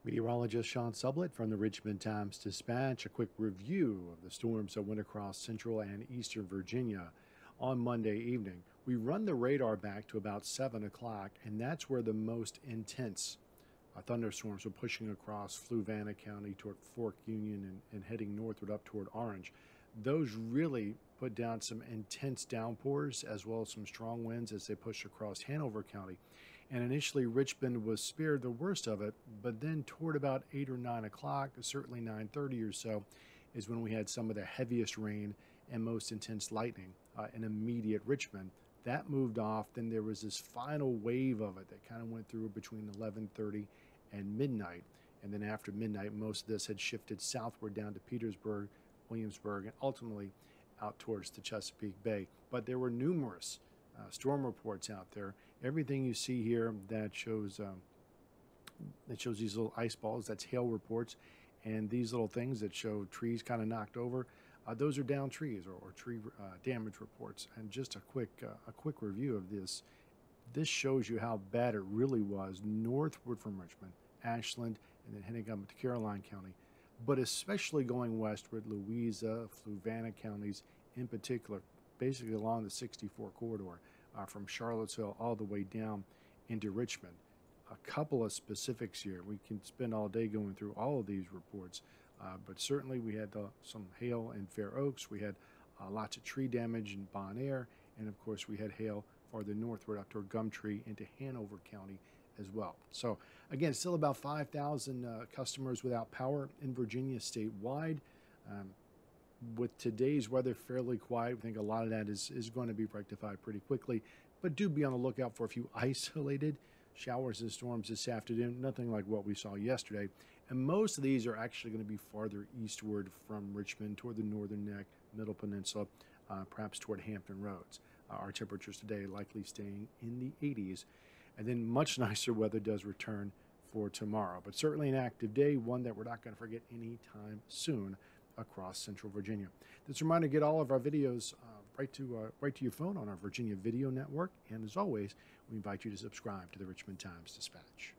Meteorologist Sean Sublett from the Richmond Times-Dispatch. A quick review of the storms that went across central and eastern Virginia on Monday evening. We run the radar back to about 7 o'clock, and that's where the most intense thunderstorms were pushing across Fluvanna County toward Fork Union and heading northward up toward Orange. Those really put down some intense downpours as well as some strong winds as they pushed across Hanover County. And initially, Richmond was spared the worst of it, but then toward about 8 or 9 o'clock, certainly 9:30 or so, is when we had some of the heaviest rain and most intense lightning in immediate Richmond. That moved off. Then there was this final wave of it that kind of went through between 11:30 and midnight. And then after midnight, most of this had shifted southward down to Petersburg, Williamsburg, and ultimately out towards the Chesapeake Bay. But there were numerous storm reports out there. Everything you see here that shows these little ice balls, that's hail reports, and these little things that show trees kind of knocked over. Those are down trees or tree damage reports. And just a quick review of this. This shows you how bad it really was northward from Richmond, Ashland, and then heading up to Caroline County, but especially going westward, Louisa, Fluvanna counties in particular, basically along the 64 corridor from Charlottesville all the way down into Richmond. A couple of specifics here. We can spend all day going through all of these reports, but certainly we had some hail in Fair Oaks. We had lots of tree damage in Bon Air, and of course we had hail farther northward up toward Gumtree into Hanover County as well. So again, still about 5,000 customers without power in Virginia statewide. With today's weather fairly quiet, I think a lot of that is going to be rectified pretty quickly, but do be on the lookout for a few isolated showers and storms this afternoon, nothing like what we saw yesterday. And most of these are actually going to be farther eastward from Richmond toward the northern neck, middle peninsula, perhaps toward Hampton Roads. Our temperatures today likely staying in the 80s. And then much nicer weather does return for tomorrow. But certainly an active day, one that we're not going to forget anytime soon across central Virginia. This reminder, get all of our videos right to your phone on our Virginia Video Network. And as always, we invite you to subscribe to the Richmond Times-Dispatch.